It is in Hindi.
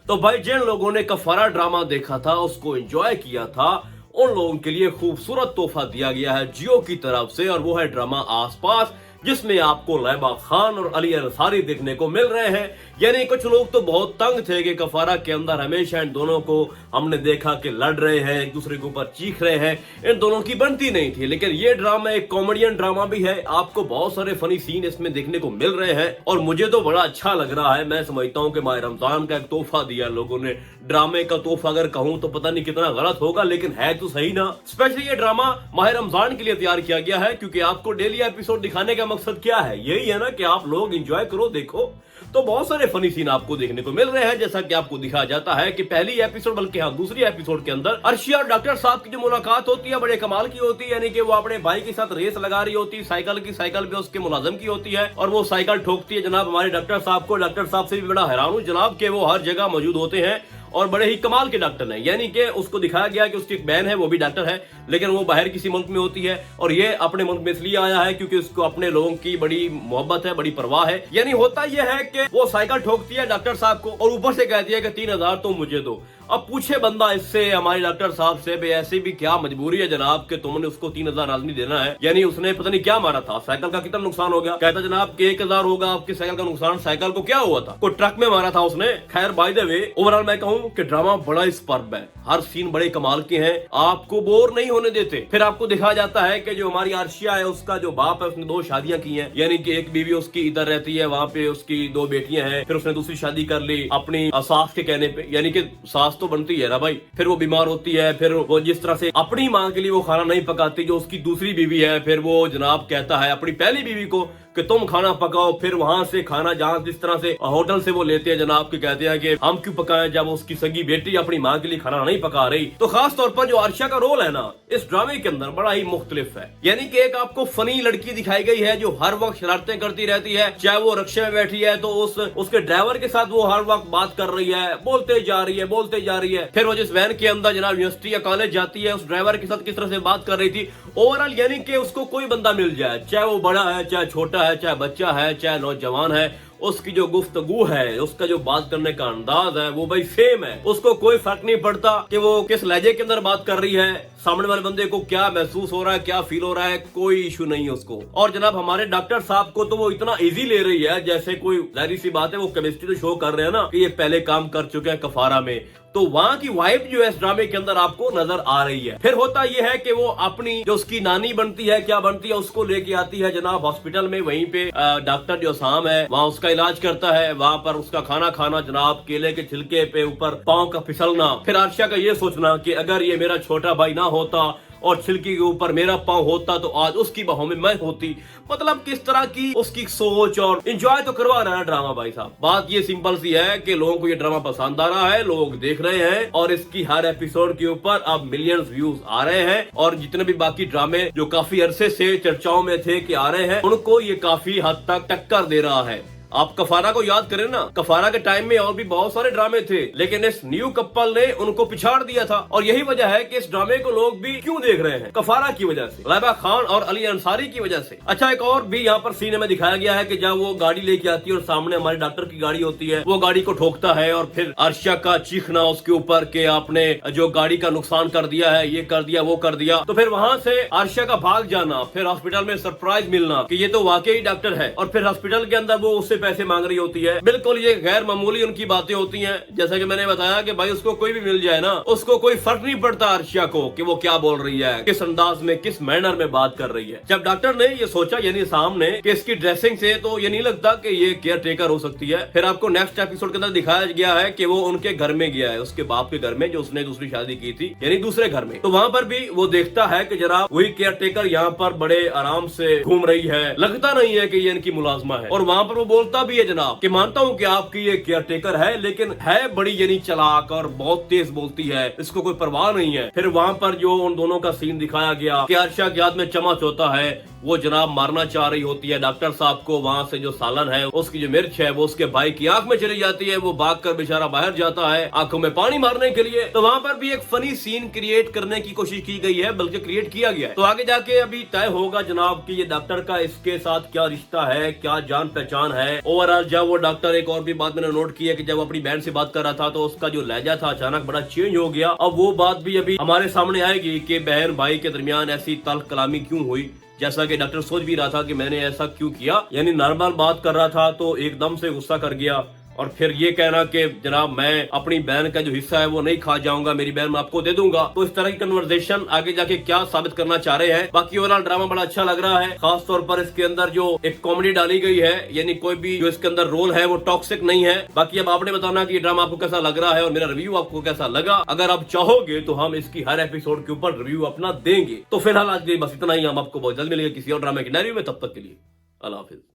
तो भाई जिन लोगों ने कफारा ड्रामा देखा था, उसको एंजॉय किया था, उन लोगों के लिए खूबसूरत तोहफा दिया गया है जियो की तरफ से, और वो है ड्रामा आसपास, जिसमें आपको लैबा खान और अली अंसारी देखने को मिल रहे हैं। यानी कुछ लोग तो बहुत तंग थे कि कफारा के अंदर हमेशा इन दोनों को हमने देखा कि लड़ रहे हैं, एक दूसरे के ऊपर चीख रहे हैं, इन दोनों की बनती नहीं थी। लेकिन ये ड्रामा एक कॉमेडियन ड्रामा भी है, आपको बहुत सारे फनी सीन इसमें देखने को मिल रहे हैं और मुझे तो बड़ा अच्छा लग रहा है। मैं समझता हूँ कि माह रमजान का एक तोहफा दिया लोगों ने, ड्रामे का तोहफा अगर कहूँ तो पता नहीं कितना गलत होगा, लेकिन है तो सही ना। स्पेशली ये ड्रामा माह रमजान के लिए तैयार किया गया है, क्योंकि आपको डेली एपिसोड दिखाने का मकसद क्या है, यही है ना कि आप लोग एंजॉय करो, देखो। तो बहुत सारे फनी सीन आपको देखने को मिल रहे हैं, जैसा कि आपको दिखाया जाता है कि पहली एपिसोड, बल्कि हाँ दूसरी एपिसोड के अंदर अर्शिया और डॉक्टर साहब की जो मुलाकात होती है बड़े कमाल की होती है। यानी कि वो अपने भाई के साथ रेस लगा रही होती है साइकिल की, साइकिल भी उसके मुलाजिम की होती है और वो साइकिल ठोकती है जनाब हमारे डॉक्टर साहब को। डॉक्टर साहब से भी बड़ा हैरान हूँ जनाब के वो हर जगह मौजूद होते हैं और बड़े ही कमाल के डॉक्टर हैं। यानी कि उसको दिखाया गया कि उसकी एक बहन है, वो भी डॉक्टर है, लेकिन वो बाहर किसी मुल्क में होती है और ये अपने मुल्क में इसलिए आया है क्योंकि उसको अपने लोगों की बड़ी मोहब्बत है, बड़ी परवाह है। यानी होता यह है कि वो साइकिल ठोकती है डॉक्टर साहब को और ऊपर से कहती है कि 3000 तो मुझे दो। अब पूछे बंदा इससे, हमारे डॉक्टर साहब से, भाई ऐसी भी क्या मजबूरी है जनाब कि तुमने उसको 3000 आदमी देना है। यानी उसने पता नहीं क्या मारा था, साइकिल का कितना नुकसान हो गया। कहता जनाब कि 1000 होगा आपकी साइकिल का नुकसान। साइकिल को क्या हुआ था, कोई ट्रक में मारा था उसने। खैर बाय द वे ओवरऑल मैं कहूँ कि ड्रामा बड़ा स्पर्ब है, हर सीन बड़े कमाल के हैं, आपको बोर नहीं होने देते। फिर आपको दिखाया जाता है कि जो हमारी अर्शिया है उसका जो बाप है उसने 2 शादियां की हैं। यानी कि एक बीवी उसकी इधर रहती है, वहाँ पे उसकी 2 बेटियां हैं, फिर उसने दूसरी शादी कर ली अपनी सास के कहने पे। यानी कि सास तो बनती है ना भाई, फिर वो बीमार होती है, फिर वो जिस तरह से अपनी माँ के लिए वो खाना नहीं पकाती जो उसकी दूसरी बीवी है, फिर वो जनाब कहता है अपनी पहली बीवी को कि तुम खाना पकाओ। फिर वहां से खाना जहां जिस तरह से होटल से वो लेते हैं जनाब के, कहते हैं कि हम क्यों पकाएं जब उसकी सगी बेटी अपनी माँ के लिए खाना नहीं पका रही। तो खास तौर पर जो अर्शिया का रोल है ना इस ड्रामे के अंदर बड़ा ही मुख्तलिफ है। यानी कि एक आपको फनी लड़की दिखाई गई है जो हर वक्त शरारतें करती रहती है, चाहे वो रिक्शे में बैठी है तो उसके ड्राइवर के साथ वो हर वक्त बात कर रही है, बोलते जा रही है, बोलते जा रही है। फिर वो जिस वैन के अंदर जनाब यूनिवर्सिटी या कॉलेज जाती है उस ड्राइवर के साथ किस तरह से बात कर रही थी। ओवरऑल यानी कि उसको कोई बंदा मिल जाए, चाहे वो बड़ा है, चाहे छोटा है, चाहे बच्चा है, चाहे नौजवान है, उसकी जो गुफ्तगू है, उसका जो बात करने का अंदाज है वो भाई सेम है। उसको कोई फर्क नहीं पड़ता कि वो किस लहजे के अंदर बात कर रही है, सामने वाले बंदे को क्या महसूस हो रहा है, क्या फील हो रहा है, कोई इशू नहीं है उसको। और जनाब हमारे डॉक्टर साहब को तो वो इतना इजी ले रही है जैसे कोई जाहिर सी बात है, वो केमिस्ट्री तो शो कर रहे हैं ना कि ये पहले काम कर चुके हैं कफारा में, तो वहां की वाइब जो है इस ड्रामे के अंदर आपको नजर आ रही है। फिर होता यह है कि वो अपनी जो उसकी नानी बनती है, क्या बनती है, उसको लेके आती है जनाब हॉस्पिटल में। वहीं पे डॉक्टर जो साम है वहां उसका इलाज करता है, वहां पर उसका खाना खाना जनाब, केले के छिलके पे ऊपर पांव का फिसलना। फिर अर्शिया का ये सोचना कि अगर ये मेरा छोटा भाई ना होता और छिलकी के ऊपर मेरा पांव होता तो आज उसकी बाहों में मैं होती। मतलब किस तरह की उसकी सोच, और एंजॉय तो करवा रहा है ड्रामा भाई साहब। बात ये सिंपल सी है कि लोगों को ये ड्रामा पसंद आ रहा है, लोग देख रहे हैं और इसकी हर एपिसोड के ऊपर अब मिलियंस व्यूज आ रहे हैं। और जितने भी बाकी ड्रामे जो काफी अरसे से चर्चाओं में थे कि आ रहे हैं, उनको ये काफी हद तक टक्कर दे रहा है। आप कफारा को याद करें ना, कफारा के टाइम में और भी बहुत सारे ड्रामे थे, लेकिन इस न्यू कपल ने उनको पिछाड़ दिया था। और यही वजह है कि इस ड्रामे को लोग भी क्यों देख रहे हैं, कफारा की वजह से, लैबा खान और अली अंसारी की वजह से। अच्छा एक और भी यहाँ पर सीन में दिखाया गया है कि जब वो गाड़ी लेके आती है और सामने हमारे डॉक्टर की गाड़ी होती है, वो गाड़ी को ठोकता है और फिर अर्शिया का चीखना उसके ऊपर कि आपने जो गाड़ी का नुकसान कर दिया है, ये कर दिया, वो कर दिया। तो फिर वहां से अर्शिया का भाग जाना, फिर हॉस्पिटल में सरप्राइज मिलना कि ये तो वाकई डॉक्टर है, और फिर हॉस्पिटल के अंदर वो उससे पैसे मांग रही होती है। बिल्कुल ये गैर मामूली उनकी बातें होती हैं। जैसा कि मैंने बताया कि भाई उसको कोई भी मिल जाए ना, उसको कोई फर्क नहीं पड़ता अर्शिया को कि वो क्या बोल रही है, किस अंदाज में, किस मैनर में बात कर रही है। जब डॉक्टर ने ये सोचा यानी सामने कि इसकी ड्रेसिंग से तो ये नहीं लगता कि ये केयर टेकर हो सकती है, फिर आपको नेक्स्ट एपिसोड के अंदर दिखाया गया है कि वो उनके घर में गया है, उसके बाप के घर में जो उसने दूसरी शादी की थी, यानी दूसरे घर में। तो वहां पर भी वो देखता है कि जरा वही केयर टेकर यहाँ पर बड़े आराम से घूम रही है, लगता नहीं है कि ये इनकी मुलाजमा है। और वहां पर वो बोलता भी है जनाब कि मानता हूँ कि आपकी ये केयर टेकर है, लेकिन है बड़ी यानी चलाक और बहुत तेज बोलती है, इसको कोई परवाह नहीं है। फिर वहां पर जो उन दोनों का सीन दिखाया गया कि अर्शिया के हाथ में चम्मच होता है, वो जनाब मारना चाह रही होती है डॉक्टर साहब को। वहाँ से जो सालन है, उसकी जो मिर्च है वो उसके भाई की आंख में चली जाती है। वो भागकर बेचारा बाहर जाता है आंखों में पानी मारने के लिए। तो वहाँ पर भी एक फनी सीन क्रिएट करने की कोशिश की गई है, बल्कि क्रिएट किया गया है। तो आगे जाके अभी तय होगा जनाब कि ये डॉक्टर का इसके साथ क्या रिश्ता है, क्या जान पहचान है। ओवरऑल जब वो डॉक्टर, एक और भी बात मैंने नोट की है कि जब अपनी बहन से बात कर रहा था तो उसका जो लहजा था अचानक बड़ा चेंज हो गया। अब वो बात भी अभी हमारे सामने आएगी कि बहन भाई के दरमियान ऐसी तल्ख कलामी क्यों हुई, जैसा कि डॉक्टर सोच भी रहा था कि मैंने ऐसा क्यों किया। यानी नॉर्मल बात कर रहा था तो एकदम से गुस्सा कर गया और फिर ये कहना कि जनाब मैं अपनी बहन का जो हिस्सा है वो नहीं खा जाऊंगा, मेरी बहन मैं आपको दे दूंगा। तो इस तरह की कन्वर्सेशन आगे जाके क्या साबित करना चाह रहे हैं। बाकी ओवरऑल ड्रामा बड़ा अच्छा लग रहा है, खास तौर पर इसके अंदर जो एक कॉमेडी डाली गई है, यानी कोई भी जो इसके अंदर रोल है वो टॉक्सिक नहीं है। बाकी अब आपने बताना कि ड्रामा आपको कैसा लग रहा है और मेरा रिव्यू आपको कैसा लगा। अगर आप चाहोगे तो हम इसकी हर एपिसोड के ऊपर रिव्यू अपना देंगे। तो फिलहाल आज के लिए बस इतना ही। हम आपको बहुत जल्द मिलेंगे किसी और ड्रामा की डायरी में। तब तक के लिए अल्लाह हाफिज।